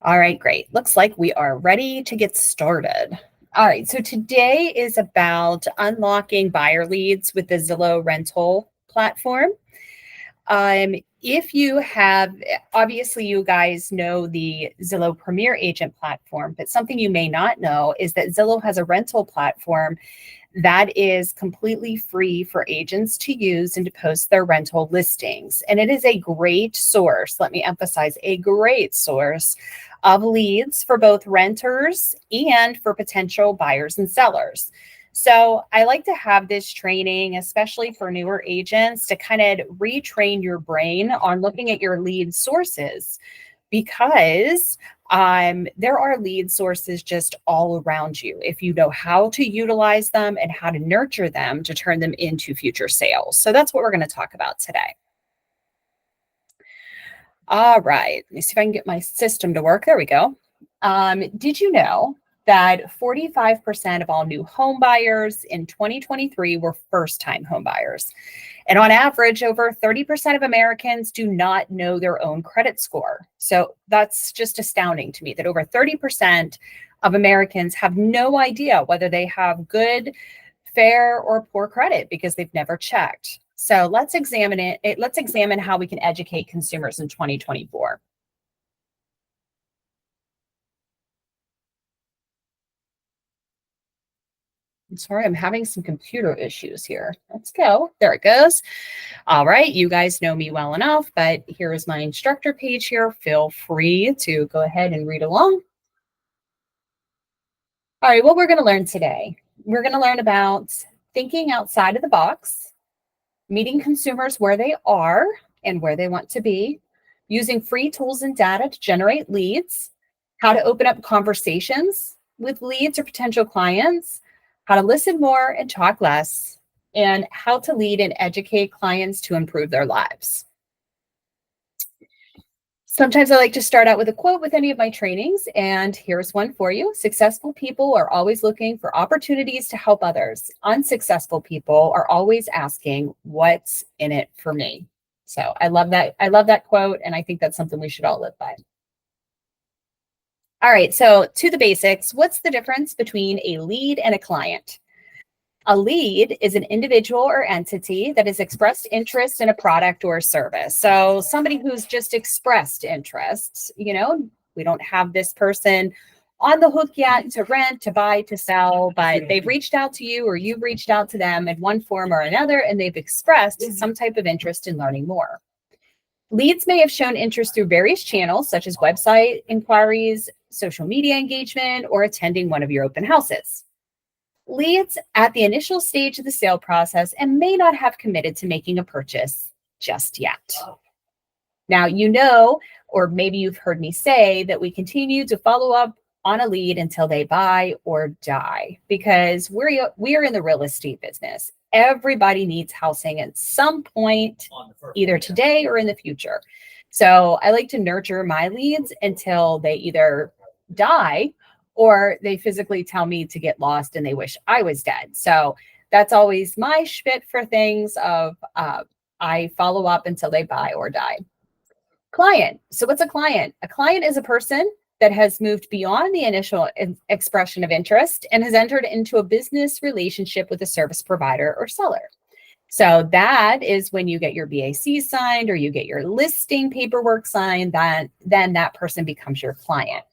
All right, great. Looks like we are ready to get started. All right, so today is about unlocking buyer leads with the Zillow rental platform. If you have, obviously, you guys know the Zillow Premier Agent platform, but something you may not know is that Zillow has a rental platform that is completely free for agents to use and to post their rental listings. And it is a great source, let me emphasize, a great source of leads for both renters and for potential buyers and sellers. So I like to have this training, especially for newer agents, to kind of retrain your brain on looking at your lead sources because there are lead sources just all around you if you know how to utilize them and how to nurture them to turn them into future sales. So that's what we're going to talk about today. All right, let me see if I can get my system to work. There we go. Did you know that 45% of all new home buyers in 2023 were first-time home buyers? And on average, over 30% of Americans do not know their own credit score. So that's just astounding to me that over 30% of Americans have no idea whether they have good, fair, or poor credit because they've never checked. So let's examine it. Let's examine how we can educate consumers in 2024. I'm sorry, I'm having some computer issues here. Let's go. There it goes. All right, you guys know me well enough, but here is my instructor page here. Feel free to go ahead and read along. All right, what we're going to learn today, we're going to learn about thinking outside of the box, meeting consumers where they are and where they want to be, using free tools and data to generate leads, how to open up conversations with leads or potential clients, how to listen more and talk less, and how to lead and educate clients to improve their lives. Sometimes I like to start out with a quote with any of my trainings, and here's one for you. Successful people are always looking for opportunities to help others. Unsuccessful people are always asking, what's in it for me? So I love that. I love that quote, and I think that's something we should all live by. All right, so to the basics, what's the difference between a lead and a client? A lead is an individual or entity that has expressed interest in a product or service. So somebody who's just expressed interest, we don't have this person on the hook yet to rent, to buy, to sell, but they've reached out to you or you've reached out to them in one form or another, and they've expressed some type of interest in learning more. Leads may have shown interest through various channels, such as website inquiries, social media engagement, or attending one of your open houses. Leads at the initial stage of the sale process and may not have committed to making a purchase just yet. Now, or maybe you've heard me say that we continue to follow up on a lead until they buy or die, because we are in the real estate business. Everybody needs housing at some point, either today or in the future. So I like to nurture my leads until they either die or they physically tell me to get lost and they wish I was dead. So that's always my shtick for things of I follow up until they buy or die. Client. So what's a client? A client is a person that has moved beyond the initial expression of interest and has entered into a business relationship with a service provider or seller. So that is when you get your BAC signed or you get your listing paperwork signed, then that person becomes your client.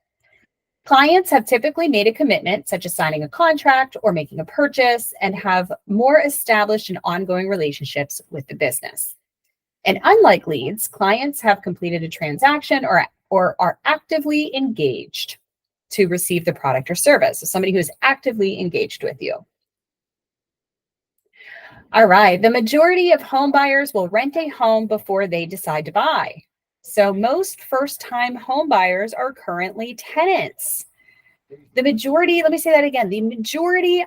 Clients have typically made a commitment, such as signing a contract or making a purchase, and have more established and ongoing relationships with the business. And unlike leads, clients have completed a transaction or are actively engaged to receive the product or service. So somebody who is actively engaged with you. All right, the majority of home buyers will rent a home before they decide to buy. So most first-time home buyers are currently tenants. The majority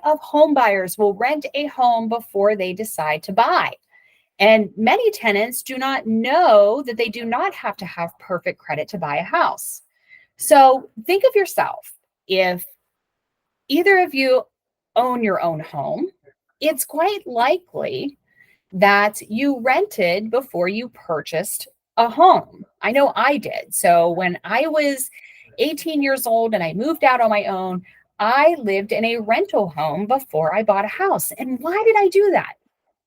of home buyers will rent a home before they decide to buy. And many tenants do not know that they do not have to have perfect credit to buy a house. So think of yourself. If either of you own your own home, it's quite likely that you rented before you purchased a home. I know I did. So when I was 18 years old and I moved out on my own. I lived in a rental home before I bought a house. And why did I do that?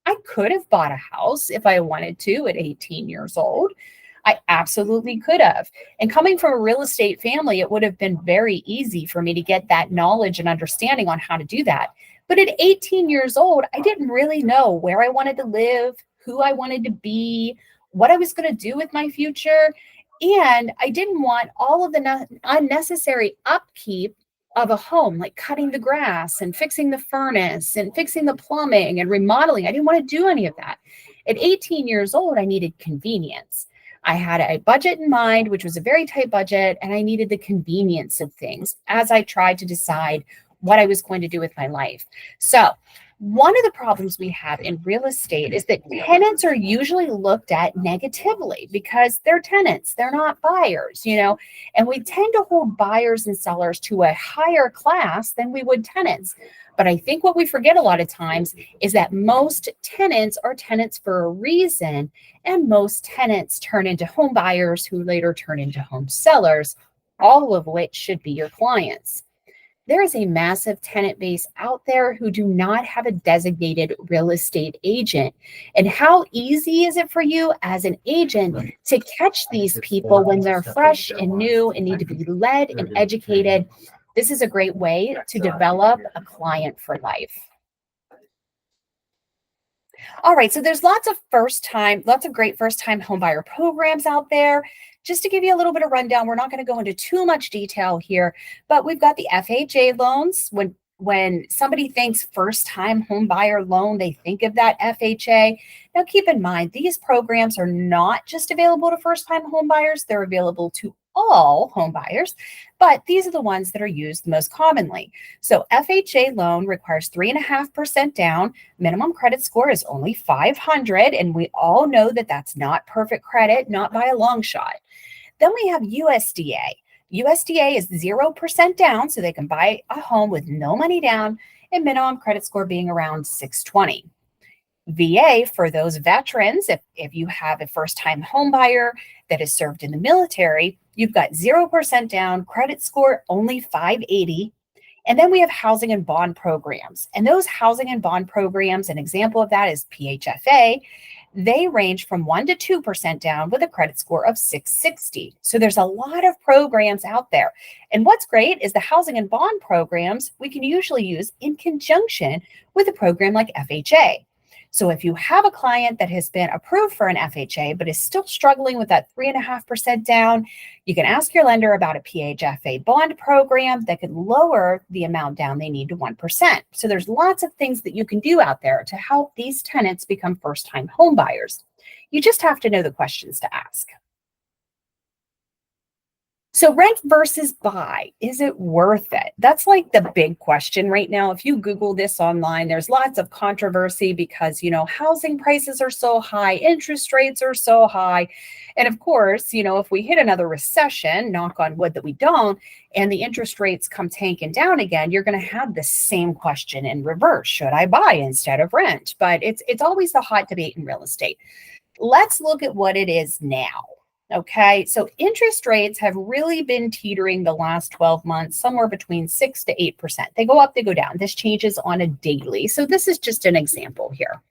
I could have bought a house if I wanted to at 18 years old. I absolutely could have. And coming from a real estate family, it would have been very easy for me to get that knowledge and understanding on how to do that. But at 18 years old, I didn't really know where I wanted to live, who I wanted to be, what I was going to do with my future. And I didn't want all of the unnecessary upkeep of a home, like cutting the grass and fixing the furnace and fixing the plumbing and remodeling. I didn't want to do any of that. At 18 years old, I needed convenience. I had a budget in mind, which was a very tight budget, and I needed the convenience of things as I tried to decide what I was going to do with my life. So one of the problems we have in real estate is that tenants are usually looked at negatively because they're tenants, they're not buyers, and we tend to hold buyers and sellers to a higher class than we would tenants. But I think what we forget a lot of times is that most tenants are tenants for a reason, and most tenants turn into home buyers who later turn into home sellers, all of which should be your clients. There is a massive tenant base out there who do not have a designated real estate agent. And how easy is it for you as an agent to catch these people when they're fresh and new and need to be led and educated? This is a great way to develop a client for life. All right, so there's lots of great first-time homebuyer programs out there. Just to give you a little bit of rundown, we're not going to go into too much detail here, but we've got the FHA loans. When somebody thinks first-time home buyer loan, they think of that FHA. Now, keep in mind, these programs are not just available to first-time home buyers. They're available to all home buyers, but these are the ones that are used most commonly. So FHA loan requires 3.5% down. Minimum credit score is only 500, and we all know that that's not perfect credit, not by a long shot. Then we have USDA. USDA is 0% down, so they can buy a home with no money down, and minimum credit score being around 620. VA, for those veterans, if you have a first-time home buyer that has served in the military, you've got 0% down, credit score only 580. And then we have housing and bond programs. And those housing and bond programs, an example of that is PHFA. They range from 1% to 2% down with a credit score of 660. So there's a lot of programs out there. And what's great is the housing and bond programs we can usually use in conjunction with a program like FHA. So if you have a client that has been approved for an FHA, but is still struggling with that 3.5% down, you can ask your lender about a PHFA bond program that could lower the amount down they need to 1%. So there's lots of things that you can do out there to help these tenants become first-time home buyers. You just have to know the questions to ask. So rent versus buy, is it worth it? That's like the big question right now. If you Google this online, there's lots of controversy because, housing prices are so high, interest rates are so high. And of course, if we hit another recession, knock on wood that we don't, and the interest rates come tanking down again, you're going to have the same question in reverse. Should I buy instead of rent? But it's always the hot debate in real estate. Let's look at what it is now. Okay, so interest rates have really been teetering the last 12 months, somewhere between 6 to 8%. They go up, they go down. This changes on a daily. So this is just an example here.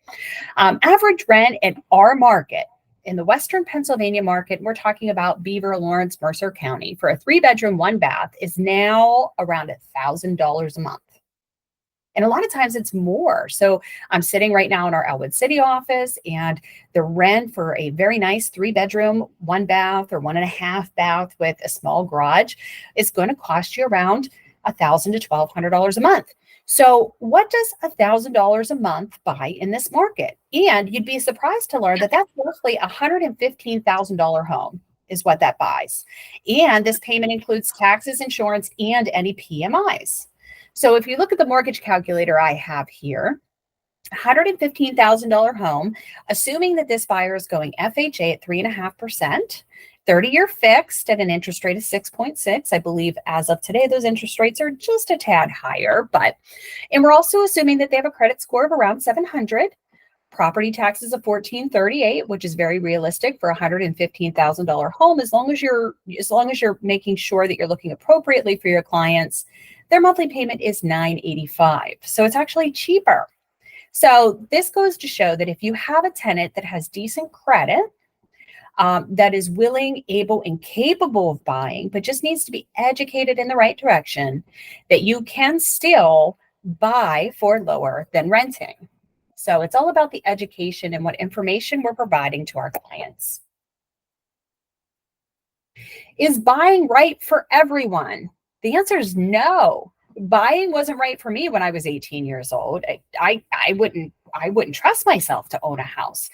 Average rent in our market, in the Western Pennsylvania market, we're talking about Beaver, Lawrence, Mercer County, for a 3-bedroom, 1-bath is now around $1,000 a month. And a lot of times it's more. So I'm sitting right now in our Elwood City office, and the rent for a very nice 3-bedroom, 1-bath or 1.5-bath with a small garage is going to cost you around $1,000 to $1,200 a month. So what does $1,000 a month buy in this market? And you'd be surprised to learn that that's roughly a $115,000 home is what that buys. And this payment includes taxes, insurance, and any PMIs. So if you look at the mortgage calculator I have here, $115,000 home, assuming that this buyer is going FHA at 3.5%, 30-year fixed at an interest rate of 6.6. I believe as of today, those interest rates are just a tad higher, and we're also assuming that they have a credit score of around 700. property taxes of $1,438, which is very realistic for a $115,000 home, as long as you're making sure that you're looking appropriately for your clients. Their monthly payment is $985. So it's actually cheaper. So this goes to show that if you have a tenant that has decent credit, that is willing, able, and capable of buying, but just needs to be educated in the right direction, that you can still buy for lower than renting. So it's all about the education and what information we're providing to our clients. Is buying right for everyone? The answer is no. Buying wasn't right for me when I was 18 years old. I wouldn't trust myself to own a house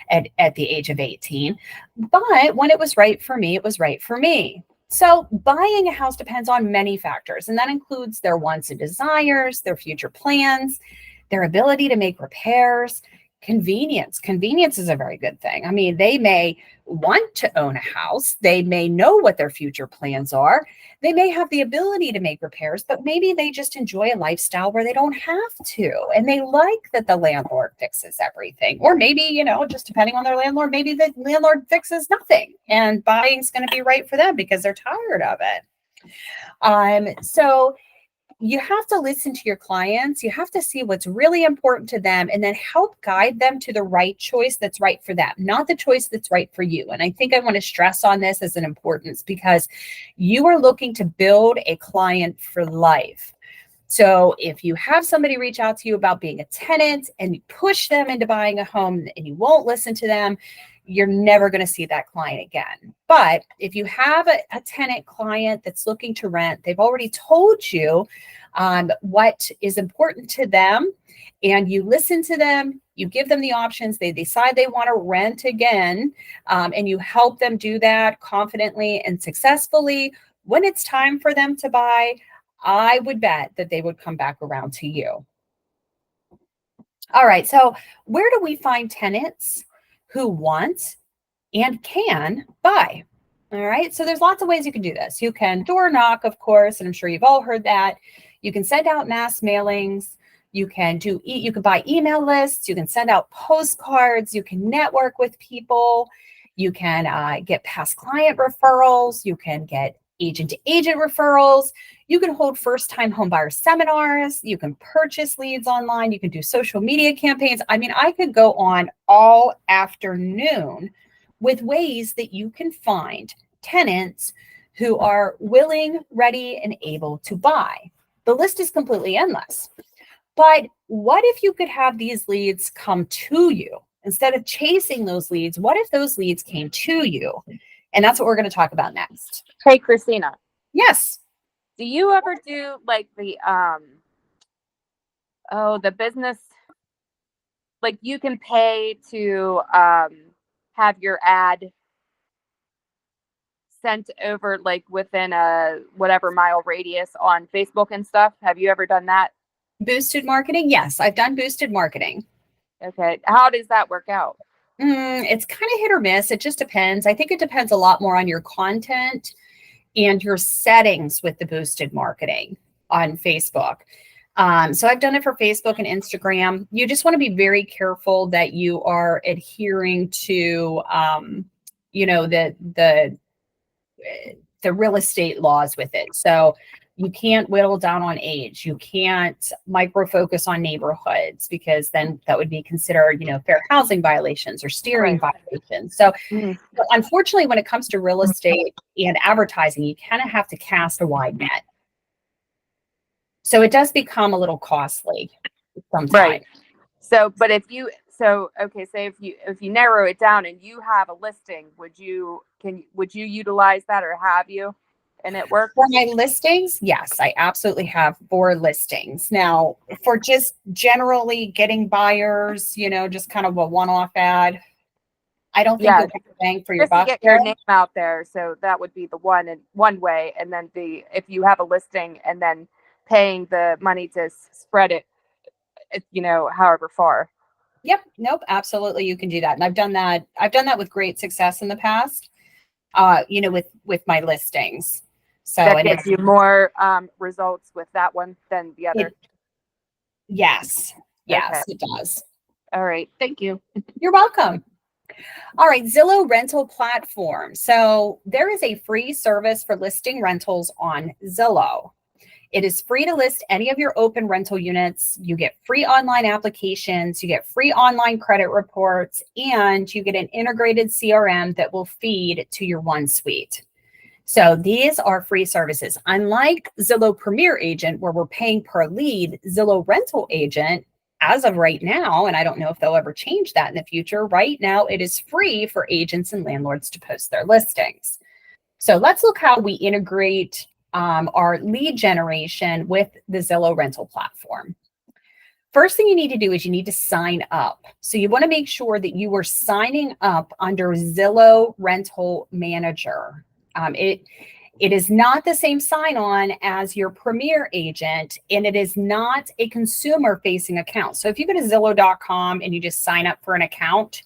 at the age of 18. But when it was right for me, it was right for me. So buying a house depends on many factors, and that includes their wants and desires, their future plans, their ability to make repairs, convenience. Convenience is a very good thing. I mean, they may want to own a house. They may know what their future plans are. They may have the ability to make repairs, but maybe they just enjoy a lifestyle where they don't have to. And they like that the landlord fixes everything. Or maybe, just depending on their landlord, maybe the landlord fixes nothing and buying's going to be right for them because they're tired of it. So you have to listen to your clients. You have to see what's really important to them and then help guide them to the right choice that's right for them, not the choice that's right for you. And I think I want to stress on this as an importance because you are looking to build a client for life. So if you have somebody reach out to you about being a tenant and you push them into buying a home and you won't listen to them, you're never going to see that client again. But if you have a tenant client that's looking to rent, they've already told you what is important to them, and you listen to them, you give them the options, they decide they want to rent again, and you help them do that confidently and successfully. When it's time for them to buy, I would bet that they would come back around to you. All right, so where do we find tenants who want and can buy? All right, so there's lots of ways you can do this. You can door knock, of course, and I'm sure you've all heard that. You can send out mass mailings. You can buy email lists. You can send out postcards. You can network with people. You can get past client referrals. You can get agent-to-agent referrals. You can hold first-time homebuyer seminars. You can purchase leads online. You can do social media campaigns. I mean, I could go on all afternoon with ways that you can find tenants who are willing, ready, and able to buy. The list is completely endless. But what if you could have these leads come to you? Instead of chasing those leads, what if those leads came to you? And that's what we're going to talk about next. Hey, Christina. Yes. Do you ever do like the business, like you can pay to have your ad sent over like within a whatever mile radius on Facebook and stuff? Have you ever done that? Boosted marketing? Yes, I've done boosted marketing. Okay. How does that work out? It's kind of hit or miss. It just depends. I think it depends a lot more on your content and your settings with the boosted marketing on Facebook. So I've done it for Facebook and Instagram. You just want to be very careful that you are adhering to, the real estate laws with it. So you can't whittle down on age. You can't micro focus on neighborhoods because then that would be considered, fair housing violations or steering violations. So unfortunately, when it comes to real estate and advertising, you kind of have to cast a wide net. So it does become a little costly sometimes. Right. So, but say if you narrow it down and you have a listing, would you utilize that, or have you? And it works? For my listings, yes, I absolutely have 4 listings. Now, for just generally getting buyers, just kind of a one-off ad, I don't think you'll get the bang for your buck. Just to get your name out there, so that would be the one way. And then if you have a listing and then paying the money to spread it, however far. Yep. Nope. Absolutely. You can do that. And I've done that. I've done that with great success in the past, with my listings. So that gives you more results with that one than the other. Yes. Yes, Okay. it does. All right. Thank you. You're welcome. All right, Zillow rental platform. So there is a free service for listing rentals on Zillow. It is free to list any of your open rental units. You get free online applications, you get free online credit reports, and you get an integrated CRM that will feed to your one suite. So these are free services. Unlike Zillow Premier Agent, where we're paying per lead, Zillow Rental Agent, as of right now, and I don't know if they'll ever change that in the future, right now it is free for agents and landlords to post their listings. So let's look how we integrate our lead generation with the Zillow rental platform. First thing you need to do is you need to sign up. So you want to make sure that you are signing up under Zillow Rental Manager. It is not the same sign-on as your Premier Agent, and it is not a consumer-facing account. So if you go to Zillow.com and you just sign up for an account,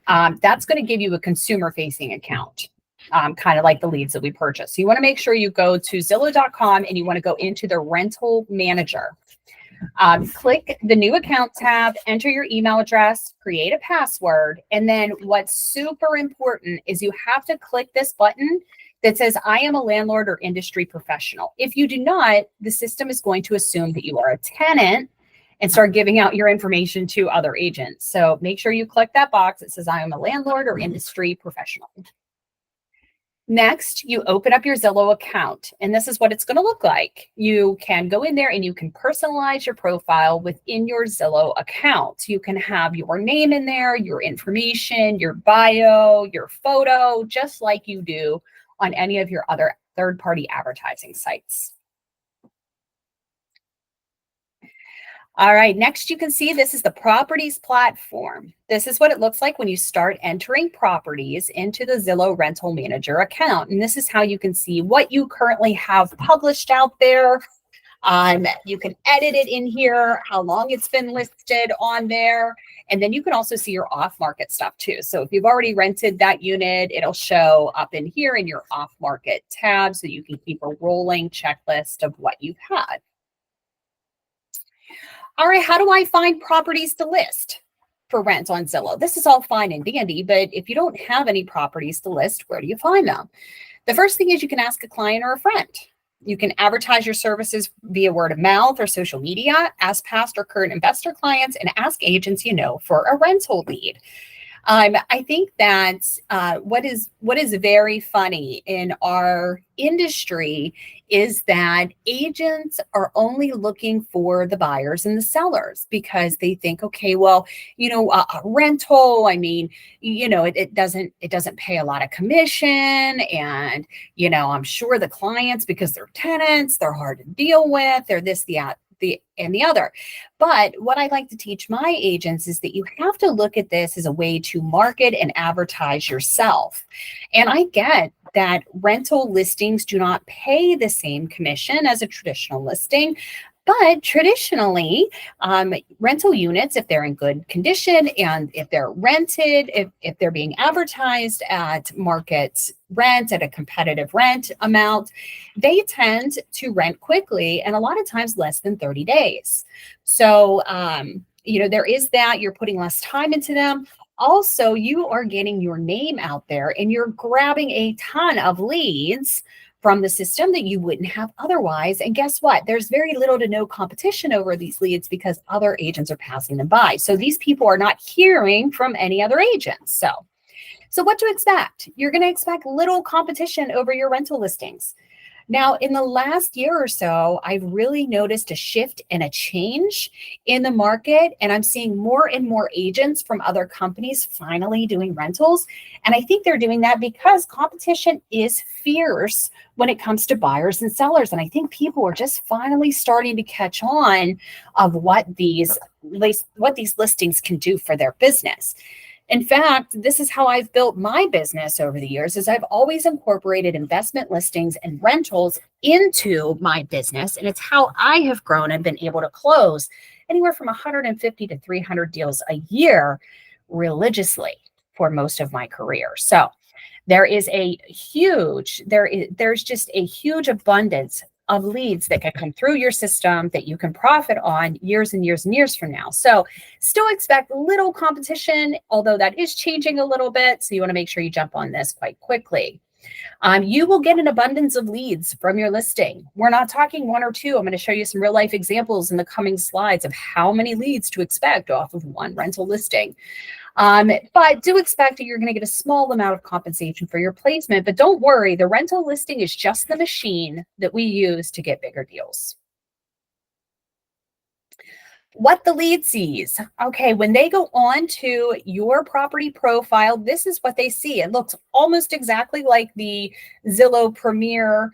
that's going to give you a consumer-facing account, kind of like the leads that we purchase. So you want to make sure you go to Zillow.com and you want to go into the Rental Manager. Click the New Account tab, enter your email address, create a password, and then what's super important is you have to click this button that says, I am a landlord or industry professional. If you do not, the system is going to assume that you are a tenant and start giving out your information to other agents. So make sure you click that box that says, I am a landlord or industry professional. Next, you open up your Zillow account, and this is what it's going to look like. You can go in there and you can personalize your profile within your Zillow account. You can have your name in there, your information, your bio, your photo, just like you do on any of your other third-party advertising sites. All right, next you can see this is the properties platform. This is what it looks like when you start entering properties into the Zillow Rental Manager account. And this is how you can see what you currently have published out there. You can edit it in here, how long it's been listed on there. And then you can also see your off-market stuff too. So if you've already rented that unit, it'll show up in here in your off-market tab so you can keep a rolling checklist of what you've had. All right, how do I find properties to list for rent on Zillow? This is all fine and dandy, but if you don't have any properties to list, where do you find them? The first thing is you can ask a client or a friend. You can advertise your services via word of mouth or social media, ask past or current investor clients, and ask agents you know for a rental lead. I think that what is very funny in our industry is that agents are only looking for the buyers and the sellers because they think, okay, well, you know, a rental, I mean, you know, it doesn't pay a lot of commission, and you know, I'm sure the clients, because they're tenants, they're hard to deal with, they're this, and the other. But what I like to teach my agents is that you have to look at this as a way to market and advertise yourself. And I get that rental listings do not pay the same commission as a traditional listing. But traditionally, rental units, if they're in good condition and if they're rented, if they're being advertised at market rent, at a competitive rent amount, they tend to rent quickly and a lot of times less than 30 days. So, you know, there is that. You're putting less time into them. Also, you are getting your name out there and you're grabbing a ton of leads from the system that you wouldn't have otherwise. And guess what? There's very little to no competition over these leads because other agents are passing them by. So these people are not hearing from any other agents. So what to expect? You're going to expect little competition over your rental listings. Now, in the last year or so, I've really noticed a shift and a change in the market, and I'm seeing more and more agents from other companies finally doing rentals. And I think they're doing that because competition is fierce when it comes to buyers and sellers. And I think people are just finally starting to catch on of what these listings can do for their business. In fact, this is how I've built my business over the years, is I've always incorporated investment listings and rentals into my business. And it's how I have grown and been able to close anywhere from 150 to 300 deals a year religiously for most of my career. So there's just a huge abundance of leads that can come through your system that you can profit on years and years and years from now. So still expect little competition, although that is changing a little bit. So you want to make sure you jump on this quite quickly. You will get an abundance of leads from your listing. We're not talking one or two. I'm going to show you some real life examples in the coming slides of how many leads to expect off of one rental listing. But do expect that you're going to get a small amount of compensation for your placement. But don't worry, the rental listing is just the machine that we use to get bigger deals. What the lead sees. Okay, when they go on to your property profile, this is what they see. It looks almost exactly like the Zillow Premier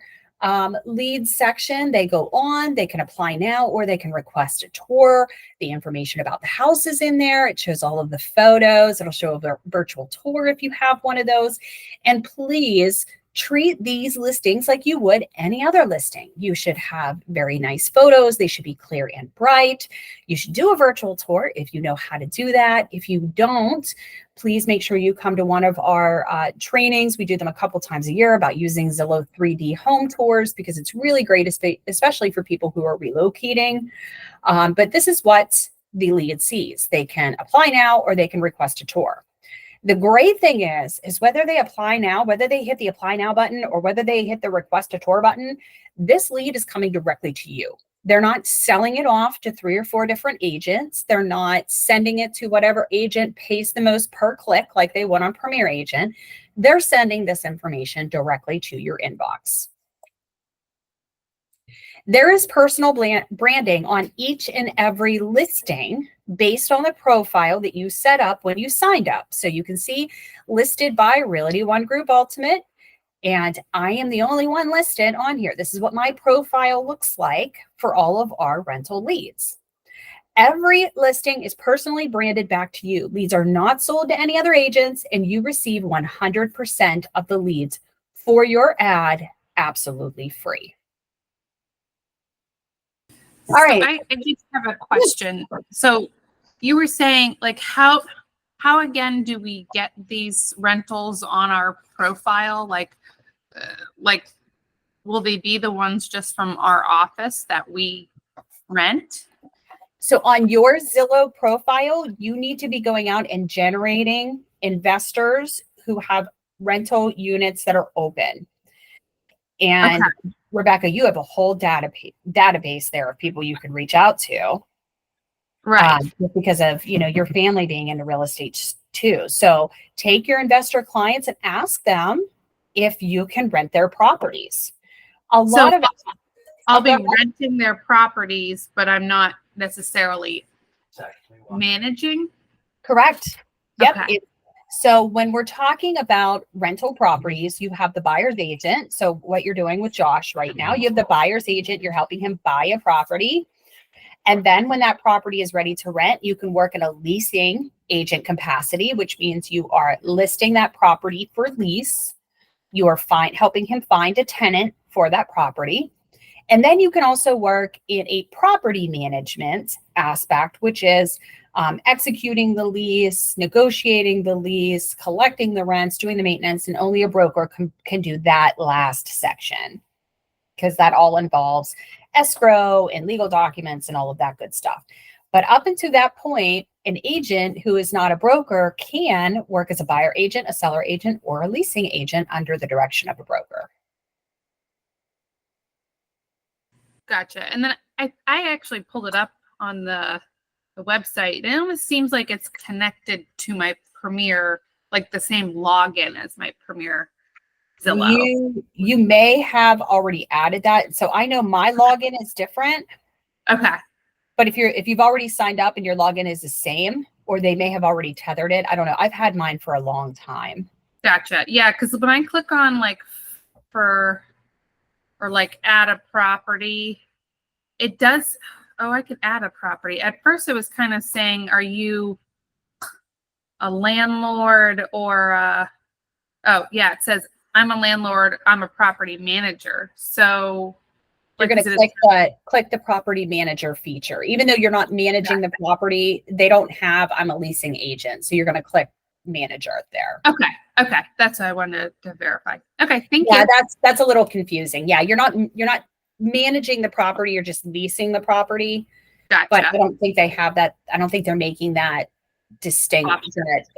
leads section. They go on, they can apply now, or they can request a tour. The information about the house is in there. It shows all of the photos. It'll show a virtual tour if you have one of those. And please treat these listings like you would any other listing. You should have very nice photos. They should be clear and bright. You should do a virtual tour if you know how to do that. If you don't, please make sure you come to one of our trainings. We do them a couple times a year about using Zillow 3D home tours because it's really great, especially for people who are relocating. But this is what the lead sees. They can apply now or they can request a tour. The great thing is whether they apply now, whether they hit the apply now button or whether they hit the request a tour button, this lead is coming directly to you. They're not selling it off to 3 or 4 different agents. They're not sending it to whatever agent pays the most per click like they would on Premier Agent. They're sending this information directly to your inbox. There is personal branding on each and every listing based on the profile that you set up when you signed up. So you can see listed by Realty One Group Ultimate, and I am the only one listed on here. This is what my profile looks like for all of our rental leads. Every listing is personally branded back to you. Leads are not sold to any other agents, and you receive 100% of the leads for your ad absolutely free. All right. I just have a question. So you were saying, like, how again do we get these rentals on our profile? Like, will they be the ones just from our office that we rent? So on your Zillow profile, you need to be going out and generating investors who have rental units that are open. And okay. Rebecca, you have a whole database there of people you can reach out to. Right. Just because of, your family being into real estate too. So take your investor clients and ask them if you can rent their properties. I'll be renting their properties, but I'm not necessarily managing. Correct. Yep. Okay. So when we're talking about rental properties, you have the buyer's agent. So what you're doing with Josh right now, you have the buyer's agent, you're helping him buy a property. And then when that property is ready to rent, you can work in a leasing agent capacity, which means you are listing that property for lease. You are helping him find a tenant for that property. And then you can also work in a property management aspect, which is executing the lease, negotiating the lease, collecting the rents, doing the maintenance, and only a broker can do that last section because that all involves escrow and legal documents and all of that good stuff. But up until that point, an agent who is not a broker can work as a buyer agent, a seller agent, or a leasing agent under the direction of a broker. Gotcha. And then I actually pulled it up on the website. It almost seems like it's connected to my Premier, like the same login as my Premier Zillow. You may have already added that. So I know my login is different. Okay. But if you've already signed up and your login is the same, or they may have already tethered it. I don't know. I've had mine for a long time. Gotcha. Yeah, because when I click on like add a property, it does. Oh, I could add a property. At first it was kind of saying, are you a landlord or oh yeah, it says I'm a landlord, I'm a property manager. So you're going to click the property manager feature. Even though you're not managing the property, they don't have I'm a leasing agent. So you're going to click manager there. Okay. That's what I wanted to verify. Okay, thank you. Yeah, that's a little confusing. Yeah, you're not managing the property or just leasing the property. Gotcha. But I don't think they have that. I don't think they're making that distinct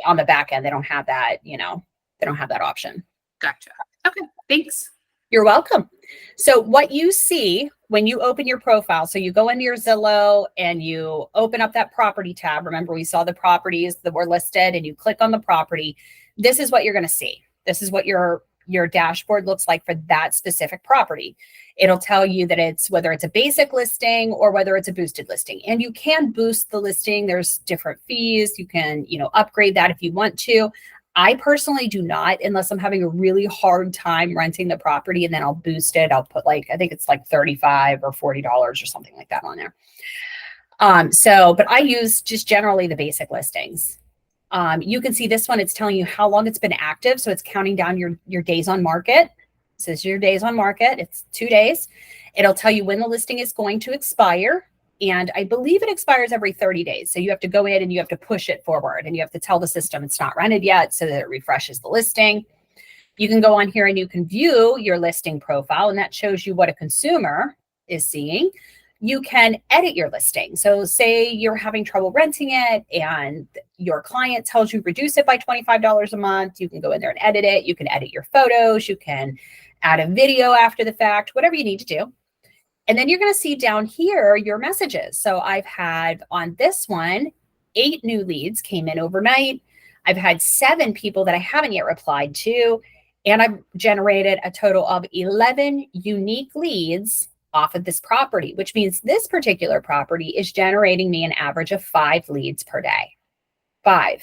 on the back end. They don't have that, they don't have that option. Gotcha. Okay. Thanks. You're welcome. So what you see when you open your profile, so you go into your Zillow and you open up that property tab. Remember, we saw the properties that were listed and you click on the property. This is what you're going to see. This is what your dashboard looks like for that specific property. It'll tell you that it's whether it's a basic listing or whether it's a boosted listing. And you can boost the listing. There's different fees. You can, upgrade that if you want to. I personally do not, unless I'm having a really hard time renting the property, and then I'll boost it. I'll put I think it's like $35 or $40 or something like that on there. But I use just generally the basic listings. You can see this one, it's telling you how long it's been active. So it's counting down your days on market. This is your days on market. It's 2 days. It'll tell you when the listing is going to expire. And I believe it expires every 30 days. So you have to go in and you have to push it forward and you have to tell the system it's not rented yet so that it refreshes the listing. You can go on here and you can view your listing profile, and that shows you what a consumer is seeing. You can edit your listing. So say you're having trouble renting it and your client tells you reduce it by $25 a month. You can go in there and edit it. You can edit your photos. You can add a video after the fact, whatever you need to do. And then you're going to see down here your messages. So I've had on this one, 8 new leads came in overnight. I've had 7 people that I haven't yet replied to. And I've generated a total of 11 unique leads off of this property, which means this particular property is generating me an average of 5 leads per day. 5.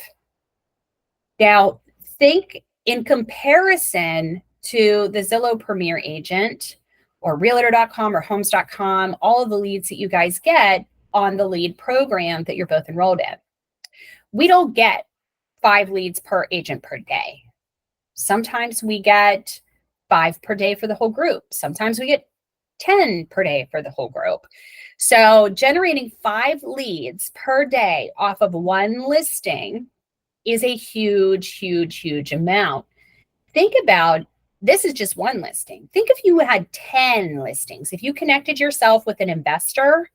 Now, think in comparison to the Zillow Premier Agent or Realtor.com or Homes.com, all of the leads that you guys get on the lead program that you're both enrolled in. We don't get 5 leads per agent per day. Sometimes we get 5 per day for the whole group. Sometimes we get 10 per day for the whole group. So generating 5 leads per day off of one listing is a huge, huge, huge amount. Think about this is just one listing. Think if you had 10 listings, if you connected yourself with an investor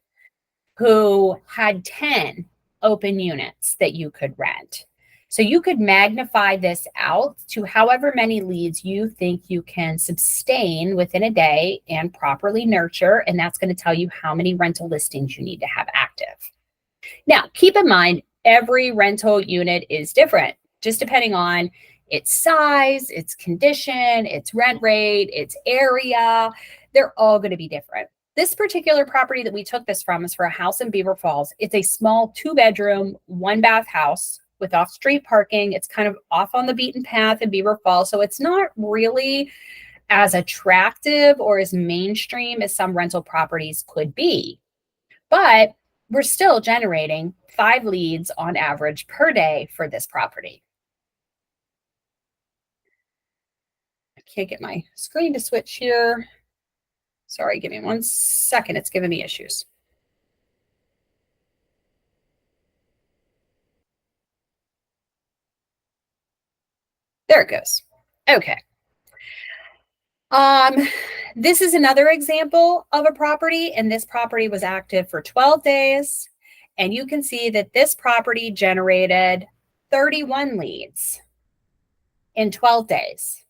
who had 10 open units that you could rent. So you could magnify this out to however many leads you think you can sustain within a day and properly nurture. And that's going to tell you how many rental listings you need to have active. Now, keep in mind, every rental unit is different, just depending on its size, its condition, its rent rate, its area. They're all going to be different. This particular property that we took this from is for a house in Beaver Falls. It's a small 2-bedroom, 1-bath house with off-street parking. It's kind of off on the beaten path in Beaver Falls. So it's not really as attractive or as mainstream as some rental properties could be. But we're still generating 5 leads on average per day for this property. I can't get my screen to switch here. Sorry, give me 1 second. It's giving me issues. There it goes. Okay. This is another example of a property, and this property was active for 12 days. And you can see that this property generated 31 leads in 12 days.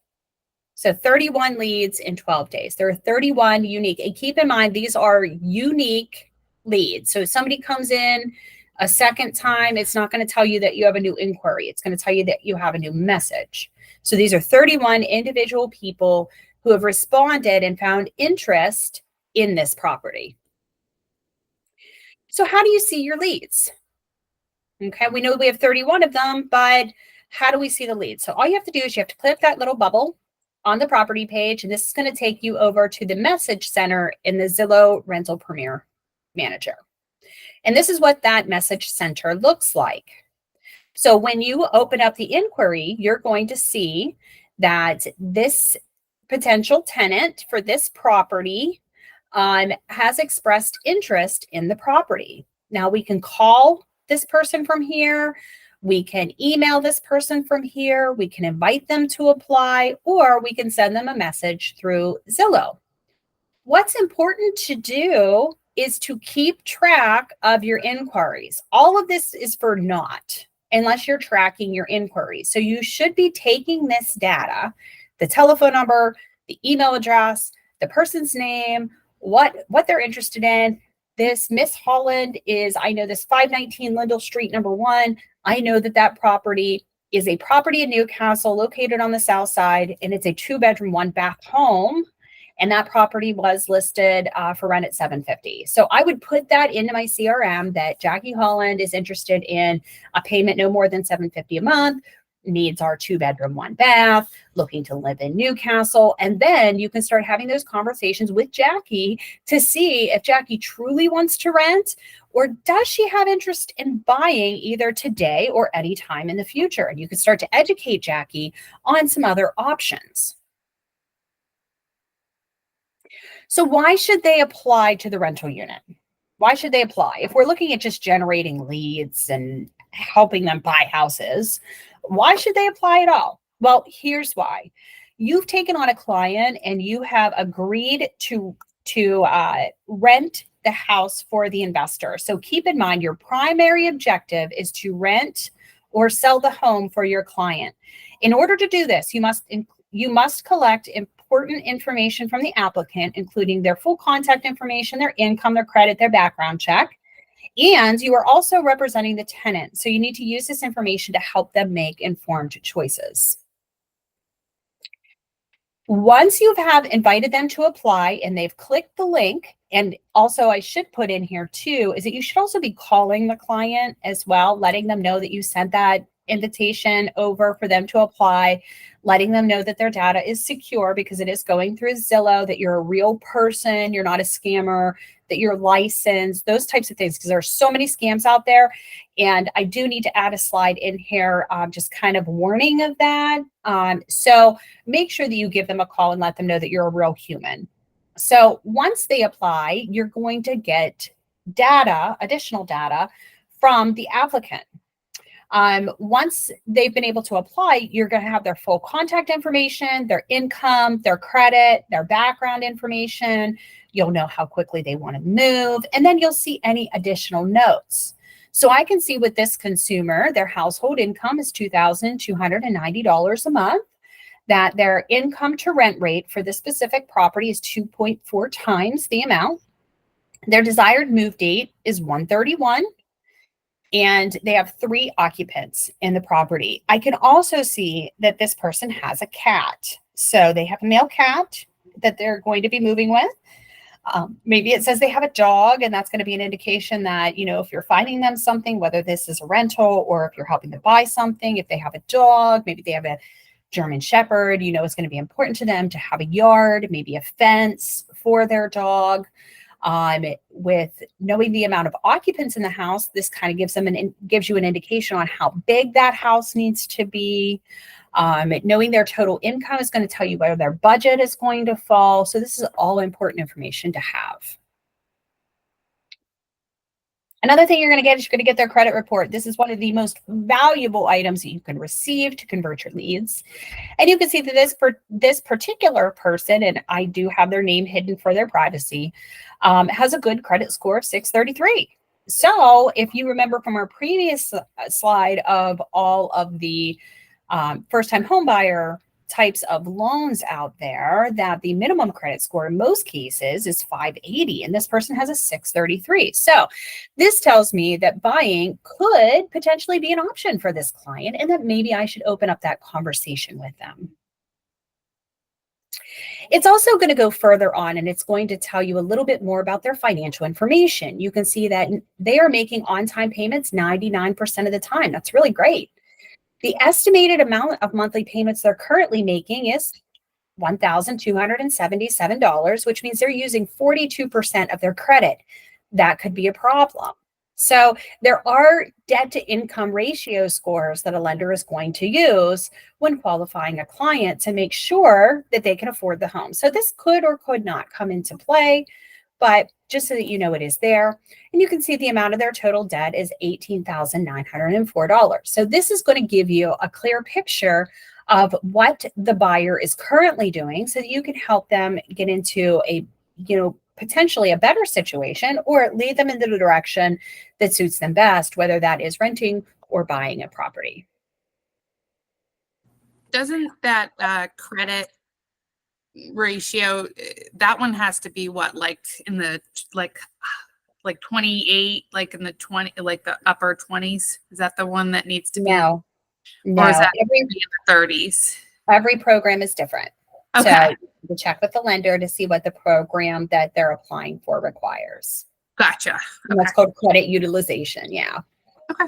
So 31 leads in 12 days. There are 31 unique. And keep in mind, these are unique leads. So if somebody comes in a second time, it's not going to tell you that you have a new inquiry. It's going to tell you that you have a new message. So these are 31 individual people who have responded and found interest in this property. So how do you see your leads? Okay, we know we have 31 of them, but how do we see the leads? So all you have to do is you have to click that little bubble on the property page, and this is going to take you over to the message center in the Zillow Rental Premier Manager. And this is what that message center looks like. So when you open up the inquiry, you're going to see that this potential tenant for this property has expressed interest in the property. Now we can call this person from here. We can email this person from here. We can invite them to apply, or we can send them a message through Zillow. What's important to do is to keep track of your inquiries. All of this is for naught unless you're tracking your inquiries. So you should be taking this data, the telephone number, the email address, the person's name, what they're interested in. This Miss Holland is, I know this 519 Lindell Street, #1. I know that property is a property in Newcastle located on the south side, and it's a 2-bedroom, 1-bath home. And that property was listed for rent at $750. So I would put that into my CRM that Jackie Holland is interested in a payment no more than $750 a month, needs our 2-bedroom, 1-bath, looking to live in Newcastle. And then you can start having those conversations with Jackie to see if Jackie truly wants to rent, or does she have interest in buying either today or any time in the future. And you can start to educate Jackie on some other options. So why should they apply to the rental unit? Why should they apply? If we're looking at just generating leads and helping them buy houses, why should they apply at all? Well, here's why. You've taken on a client and you have agreed to rent the house for the investor. So keep in mind, your primary objective is to rent or sell the home for your client. In order to do this, you must collect important information from the applicant, including their full contact information, their income, their credit, their background check. And you are also representing the tenant. So you need to use this information to help them make informed choices. Once you have invited them to apply and they've clicked the link, and also I should put in here too, is that you should also be calling the client as well, letting them know that you sent that invitation over for them to apply, letting them know that their data is secure because it is going through Zillow, that you're a real person, you're not a scammer, that you're licensed, those types of things, because there are so many scams out there. And I do need to add a slide in here, just kind of warning of that. So make sure that you give them a call and let them know that you're a real human. So once they apply, you're going to get data, additional data from the applicant. Once they've been able to apply, you're going to have their full contact information, their income, their credit, their background information. You'll know how quickly they want to move, and then you'll see any additional notes. So I can see with this consumer, their household income is $2,290 a month, that their income to rent rate for this specific property is 2.4 times the amount. Their desired move date is 1/31. And they have 3 occupants in the property. I can also see that this person has a cat. So they have a male cat that they're going to be moving with. Maybe it says they have a dog, and that's going to be an indication that, if you're finding them something, whether this is a rental or if you're helping them buy something, if they have a dog, maybe they have a German Shepherd, it's going to be important to them to have a yard, maybe a fence for their dog. With knowing the amount of occupants in the house, this kind of gives you an indication on how big that house needs to be. Knowing their total income is going to tell you where their budget is going to fall. So this is all important information to have. Another thing you're going to get is you're going to get their credit report. This is one of the most valuable items that you can receive to convert your leads. And you can see that this particular person, and I do have their name hidden for their privacy, has a good credit score of 633. So if you remember from our previous slide of all of the first-time home buyer types of loans out there, that the minimum credit score in most cases is 580, and this person has a 633. So this tells me that buying could potentially be an option for this client, and that maybe I should open up that conversation with them. It's also going to go further on, and it's going to tell you a little bit more about their financial information. You can see that they are making on-time payments 99% of the time. That's really great. The estimated amount of monthly payments they're currently making is $1,277, which means they're using 42% of their credit. That could be a problem. So there are debt to income ratio scores that a lender is going to use when qualifying a client to make sure that they can afford the home. So this could or could not come into play, but just so that you know it is there. And you can see the amount of their total debt is $18,904. So this is going to give you a clear picture of what the buyer is currently doing so that you can help them get into a potentially a better situation, or lead them in the direction that suits them best, whether that is renting or buying a property. Doesn't that credit ratio, that one has to be what, like in the like 28, like in the 20, like the upper 20s? Is that the one that needs to be? No, Or is that every in the 30s? every program is different. Okay. So you check with the lender to see what the program that they're applying for requires. Gotcha. And that's called credit utilization. Yeah. Okay.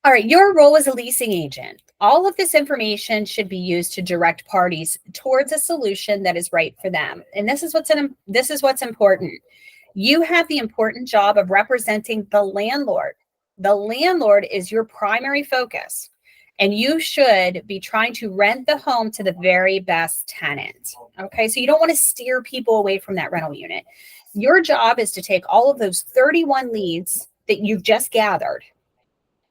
All right. Your role as a leasing agent. All of this information should be used to direct parties towards a solution that is right for them. And this is what's important. You have the important job of representing the landlord. The landlord is your primary focus, and you should be trying to rent the home to the very best tenant. Okay, so you don't want to steer people away from that rental unit. Your job is to take all of those 31 leads that you've just gathered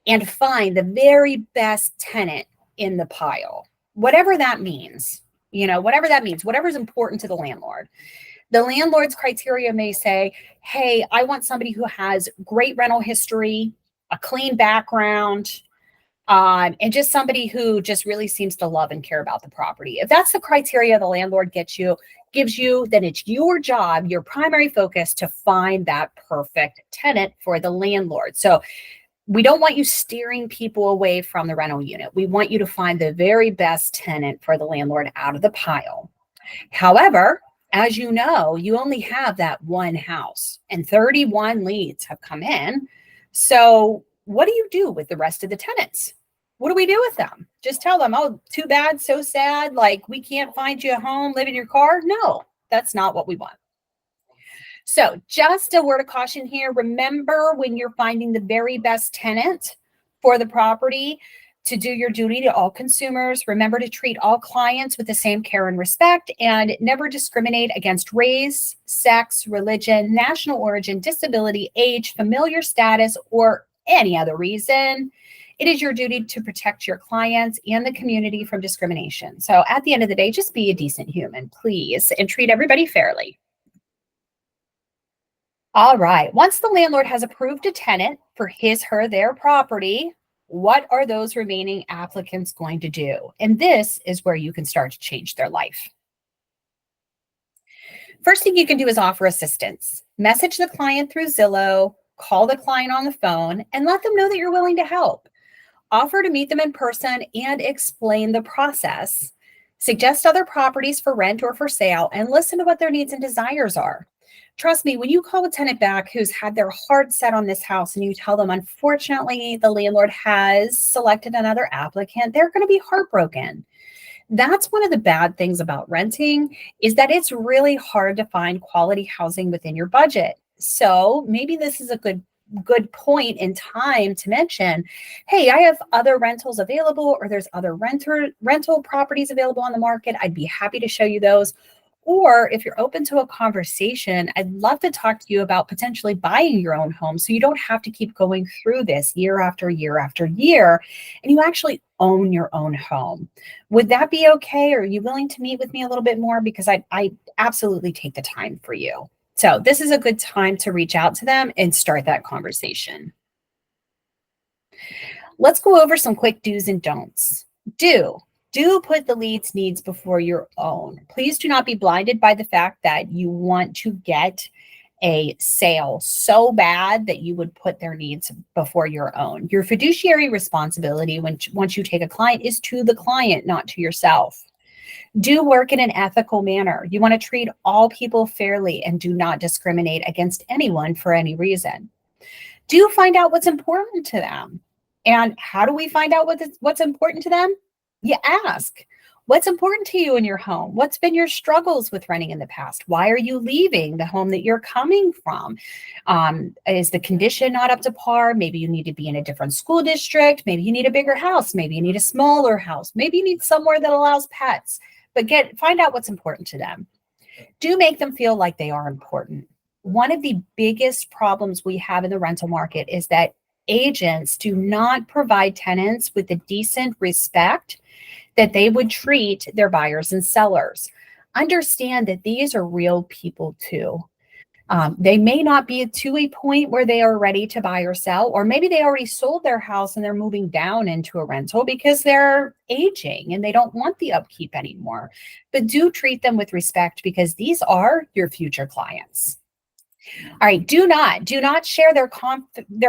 and find the very best tenant in the pile, whatever that means, whatever's important to the landlord. The landlord's criteria may say, hey, I want somebody who has great rental history, a clean background, and just somebody who just really seems to love and care about the property. If that's the criteria the landlord gives you, then it's your job, your primary focus, to find that perfect tenant for the landlord. So we don't want you steering people away from the rental unit. We want you to find the very best tenant for the landlord out of the pile. However, as you know, you only have that one house and 31 leads have come in. So what do you do with the rest of the tenants? What do we do with them? Just tell them, oh, too bad, so sad, like we can't find you a home, live in your car? No, that's not what we want. So just a word of caution here. Remember, when you're finding the very best tenant for the property, to do your duty to all consumers. Remember to treat all clients with the same care and respect, and never discriminate against race, sex, religion, national origin, disability, age, familiar status, or any other reason. It is your duty to protect your clients and the community from discrimination. So at the end of the day, just be a decent human, please, and treat everybody fairly. All right. Once the landlord has approved a tenant for their property, what are those remaining applicants going to do? And this is where you can start to change their life. First thing you can do is offer assistance. Message the client through Zillow, call the client on the phone, and let them know that you're willing to help. Offer to meet them in person and explain the process. Suggest other properties for rent or for sale, and listen to what their needs and desires are. Trust me, when you call a tenant back who's had their heart set on this house and you tell them, unfortunately, the landlord has selected another applicant, they're going to be heartbroken. That's one of the bad things about renting, is that it's really hard to find quality housing within your budget. So maybe this is a good point in time to mention, hey, I have other rentals available, or there's other rental properties available on the market. I'd be happy to show you those. Or if you're open to a conversation, I'd love to talk to you about potentially buying your own home, so you don't have to keep going through this year after year after year, and you actually own your own home. Would that be okay? Or are you willing to meet with me a little bit more? Because I absolutely take the time for you. So this is a good time to reach out to them and start that conversation. Let's go over some quick do's and don'ts. Do put the lead's needs before your own. Please do not be blinded by the fact that you want to get a sale so bad that you would put their needs before your own. Your fiduciary responsibility once you take a client is to the client, not to yourself. Do work in an ethical manner. You want to treat all people fairly and do not discriminate against anyone for any reason. Do find out what's important to them. And how do we find out what's important to them? You ask, what's important to you in your home? What's been your struggles with renting in the past? Why are you leaving the home that you're coming from? Is the condition not up to par? Maybe you need to be in a different school district. Maybe you need a bigger house. Maybe you need a smaller house. Maybe you need somewhere that allows pets. But find out what's important to them. Do make them feel like they are important. One of the biggest problems we have in the rental market is that agents do not provide tenants with the decent respect that they would treat their buyers and sellers. understand that these are real people too. They may not be to a point where they are ready to buy or sell, or maybe they already sold their house and they're moving down into a rental because they're aging and they don't want the upkeep anymore. But do treat them with respect because these are your future clients. All right, do not share their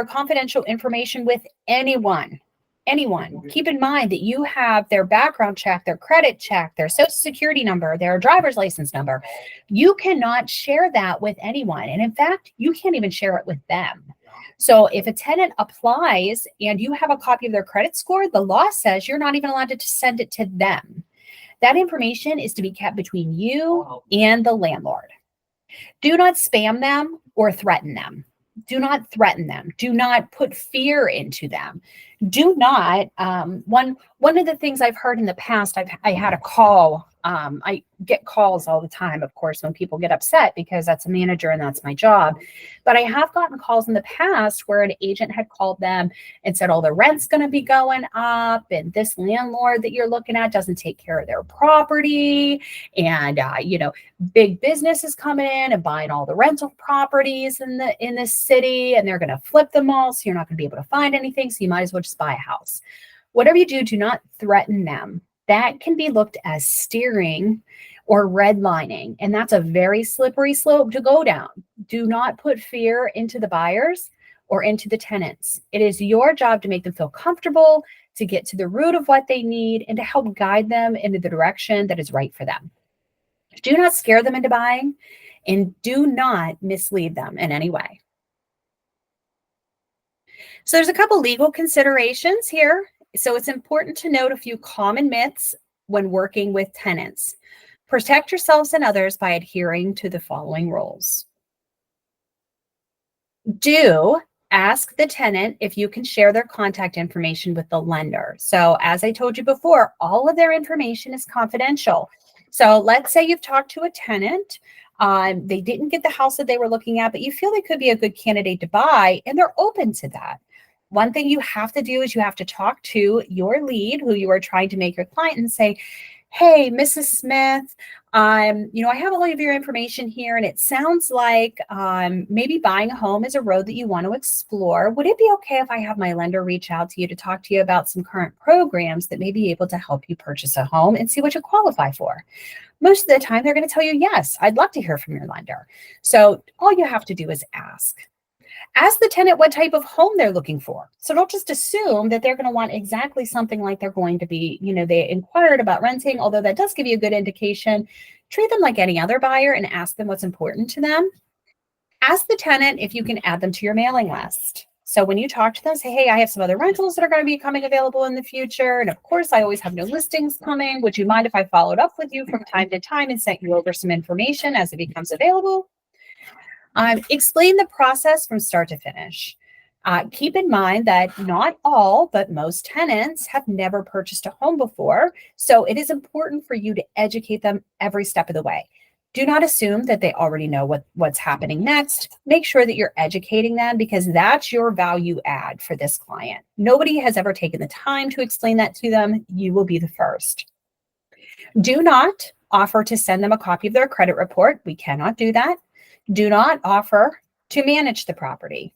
confidential information with anyone. Anyone. Keep in mind that you have their background check, their credit check, their social security number, their driver's license number. You cannot share that with anyone. And in fact, you can't even share it with them. So if a tenant applies and you have a copy of their credit score, the law says you're not even allowed to send it to them. That information is to be kept between you and the landlord. Do not spam them or threaten them. Do not threaten them. Do not put fear into them. Do not. One of the things I've heard in the past, I had a call. I get calls all the time, of course, when people get upset because that's a manager and that's my job. But I have gotten calls in the past where an agent had called them and said, oh, the rent's going to be going up and this landlord that you're looking at doesn't take care of their property. And, big business is coming in and buying all the rental properties in the city and they're going to flip them all. So you're not going to be able to find anything. So you might as well just buy a house. Whatever you do, do not threaten them. That can be looked as steering or redlining, and that's a very slippery slope to go down. Do not put fear into the buyers or into the tenants. It is your job to make them feel comfortable, to get to the root of what they need, and to help guide them into the direction that is right for them. Do not scare them into buying, and do not mislead them in any way. So there's a couple legal considerations here. So it's important to note a few common myths when working with tenants. Protect yourselves and others by adhering to the following rules. Do ask the tenant if you can share their contact information with the lender. So as I told you before, all of their information is confidential. So let's say you've talked to a tenant. They didn't get the house that they were looking at, but you feel they could be a good candidate to buy, and they're open to that. One thing you have to do is you have to talk to your lead, who you are trying to make your client, and say, hey, Mrs. Smith, I have all of your information here, and it sounds like maybe buying a home is a road that you want to explore. Would it be okay if I have my lender reach out to you to talk to you about some current programs that may be able to help you purchase a home and see what you qualify for? Most of the time, they're going to tell you, yes, I'd love to hear from your lender. So all you have to do is ask. Ask the tenant what type of home they're looking for. So don't just assume that they're going to want exactly something like they're going to be, they inquired about renting, although that does give you a good indication. Treat them like any other buyer and ask them what's important to them. Ask the tenant if you can add them to your mailing list. So when you talk to them, say, hey, I have some other rentals that are going to be coming available in the future. And of course, I always have new listings coming. Would you mind if I followed up with you from time to time and sent you over some information as it becomes available? Explain the process from start to finish. Keep in mind that not all, but most tenants have never purchased a home before. So it is important for you to educate them every step of the way. Do not assume that they already know what's happening next. Make sure that you're educating them because that's your value add for this client. Nobody has ever taken the time to explain that to them. You will be the first. Do not offer to send them a copy of their credit report. We cannot do that. Do not offer to manage the property.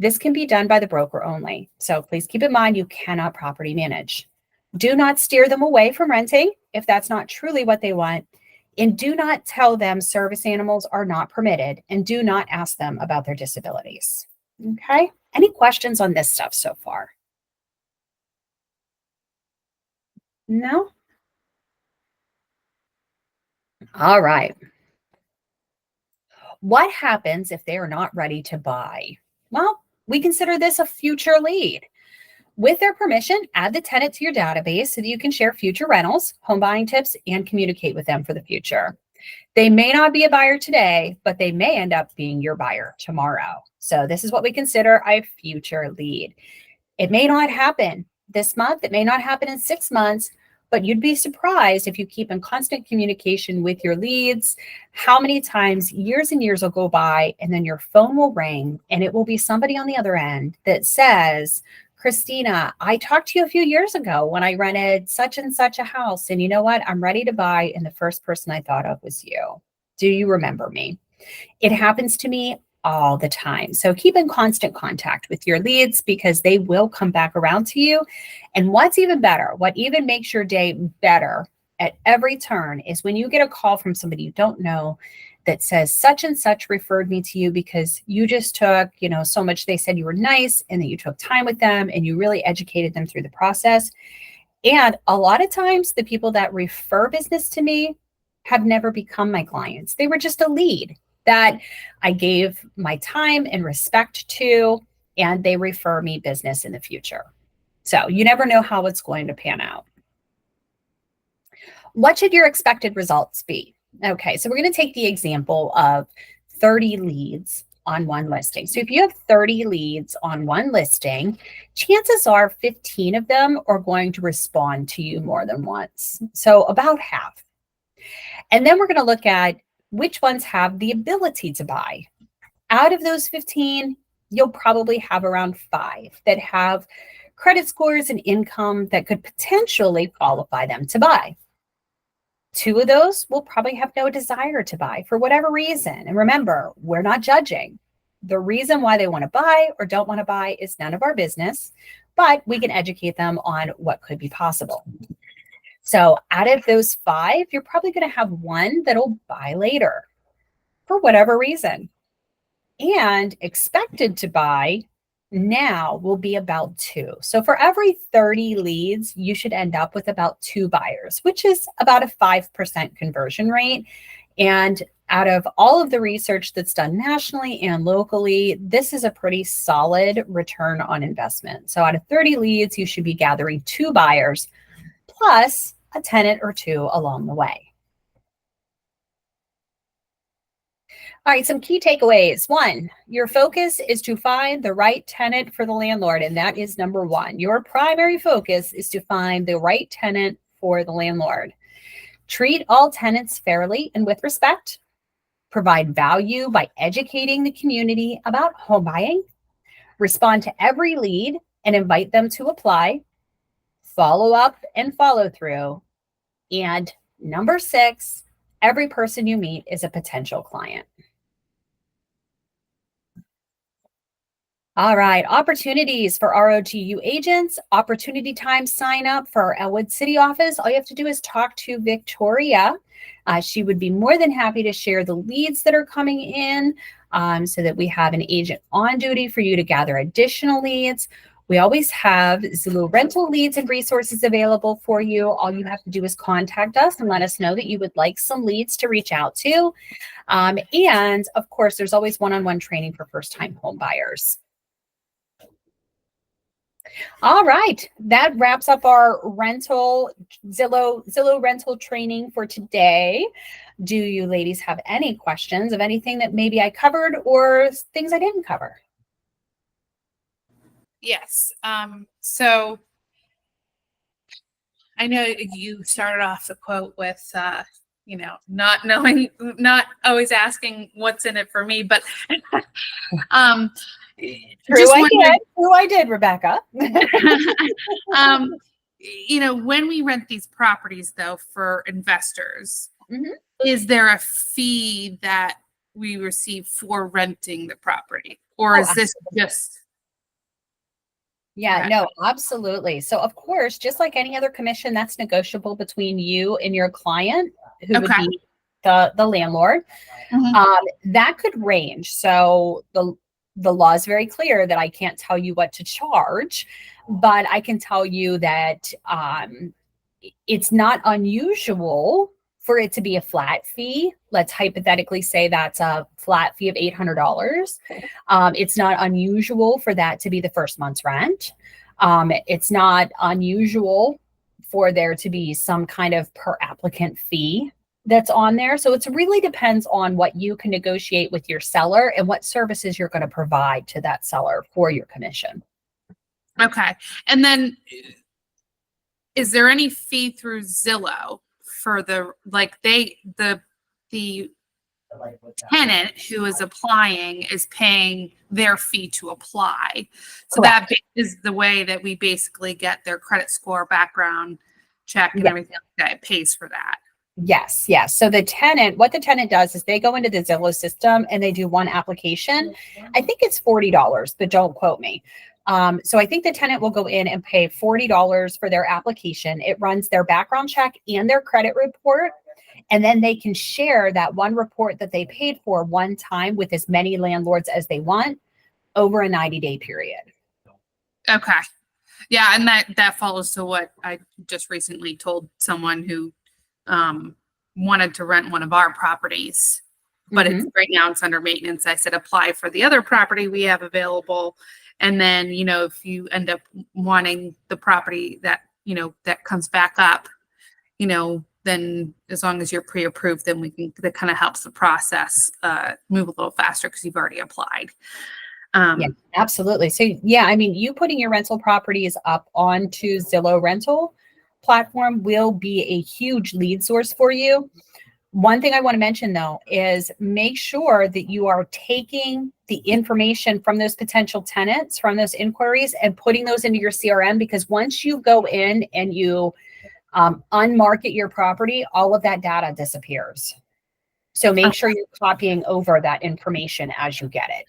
This can be done by the broker only. So please keep in mind you cannot property manage. Do not steer them away from renting if that's not truly what they want. And do not tell them service animals are not permitted. And do not ask them about their disabilities. Okay? Any questions on this stuff so far? No? All right. What happens if they are not ready to buy? Well, we consider this a future lead. With their permission, add the tenant to your database so that you can share future rentals, home buying tips, and communicate with them for the future. They may not be a buyer today, but they may end up being your buyer tomorrow. So this is what we consider a future lead. It may not happen this month. It may not happen in 6 months, but you'd be surprised if you keep in constant communication with your leads, how many times years and years will go by and then your phone will ring and it will be somebody on the other end that says, Christina, I talked to you a few years ago when I rented such and such a house. And you know what? I'm ready to buy. And the first person I thought of was you. Do you remember me? It happens to me all the time. So keep in constant contact with your leads because they will come back around to you. And what's even better, what even makes your day better at every turn is when you get a call from somebody you don't know that says such and such referred me to you because you just took, so much. They said you were nice and that you took time with them and you really educated them through the process. And a lot of times the people that refer business to me have never become my clients. They were just a lead that I gave my time and respect to, and they refer me business in the future. So you never know how it's going to pan out. What should your expected results be? Okay, so we're going to take the example of 30 leads on one listing. So if you have 30 leads on one listing, chances are 15 of them are going to respond to you more than once. So about half. And then we're going to look at which ones have the ability to buy. Out of those 15, you'll probably have around 5 that have credit scores and income that could potentially qualify them to buy. 2 of those will probably have no desire to buy for whatever reason. And remember, we're not judging. The reason why they want to buy or don't want to buy is none of our business, but we can educate them on what could be possible. So out of those 5, you're probably going to have 1 that'll buy later for whatever reason. And expected to buy now will be about 2. So for every 30 leads, you should end up with about 2 buyers, which is about a 5% conversion rate. And out of all of the research that's done nationally and locally, this is a pretty solid return on investment. So out of 30 leads, you should be gathering 2 buyers plus a tenant or 2 along the way. All right, some key takeaways. 1, your focus is to find the right tenant for the landlord, and that is number 1. Your primary focus is to find the right tenant for the landlord. Treat all tenants fairly and with respect. Provide value by educating the community about home buying. Respond to every lead and invite them to apply. Follow up and follow through. And number 6, every person you meet is a potential client. All right, opportunities for ROTU agents, opportunity time sign up for our Elwood City office. All you have to do is talk to Victoria. She would be more than happy to share the leads that are coming in so that we have an agent on duty for you to gather additional leads. We always have Zillow rental leads and resources available for you. All you have to do is contact us and let us know that you would like some leads to reach out to. And of course, there's always one-on-one training for first-time home buyers. All right, that wraps up our Zillow rental training for today. Do you ladies have any questions of anything that maybe I covered or things I didn't cover? Yes. So I know you started off the quote with, not knowing, not always asking what's in it for me, but True, I did, Rebecca. When we rent these properties, though, for investors, is there a fee that we receive for renting the property, or is this just? Yeah, no, absolutely. So of course, just like any other commission, that's negotiable between you and your client, who would be the landlord. That could range. So the law is very clear that I can't tell you what to charge, but I can tell you that it's not unusual for it to be a flat fee. Let's hypothetically say that's a flat fee of $800. It's not unusual for that to be the first month's rent. It's not unusual for there to be some kind of per applicant fee that's on there. So it really depends on what you can negotiate with your seller and what services you're going to provide to that seller for your commission. Okay. And then is there any fee through Zillow for the tenant who is applying is paying their fee to apply. So Correct. that is the way that we basically get their credit score, background check, and Yeah. everything like that. It pays for that. Yes, yes. So what the tenant does is they go into the Zillow system and they do one application. I think it's $40, but don't quote me. So I think the tenant will go in and pay $40 for their application. It runs their background check and their credit report. And then they can share that one report that they paid for one time with as many landlords as they want over a 90-day period. Okay. Yeah, and that follows to what I just recently told someone who wanted to rent one of our properties, but it's right now it's under maintenance. I said, apply for the other property we have available. And then, if you end up wanting the property that, that comes back up, then as long as you're pre-approved, then that kind of helps the process move a little faster because you've already applied. Yeah, absolutely. So yeah, I mean, you putting your rental properties up onto Zillow rental platform will be a huge lead source for you. One thing I want to mention though is make sure that you are taking the information from those potential tenants, from those inquiries, and putting those into your CRM, because once you go in and you unmarket your property, all of that data disappears. So make sure you're copying over that information as you get it.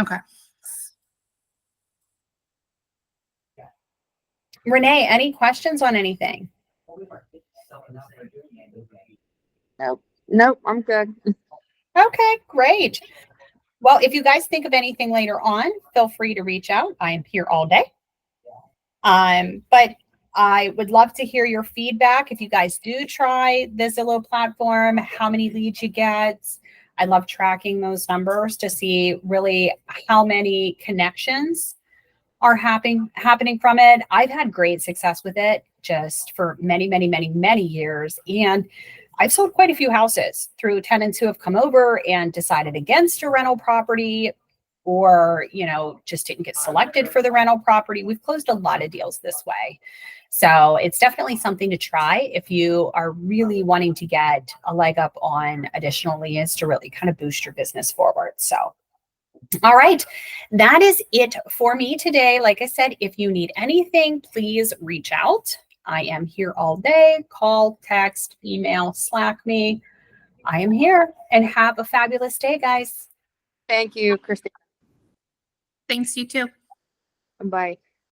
Okay. Renee, any questions on anything? Nope, I'm good. Okay, great. Well, if you guys think of anything later on, feel free to reach out. I am here all day. But I would love to hear your feedback. If you guys do try the Zillow platform, how many leads you get. I love tracking those numbers to see really how many connections are happening from it. I've had great success with it just for many, many, many, many years. And I've sold quite a few houses through tenants who have come over and decided against a rental property, or, just didn't get selected for the rental property. We've closed a lot of deals this way. So it's definitely something to try if you are really wanting to get a leg up on additional leads to really kind of boost your business forward. So, all right, that is it for me today. Like I said, if you need anything, please reach out. I am here all day. Call, text, email, Slack me. I am here, and have a fabulous day, guys. Thank you, Christine. Thanks, you too. Bye.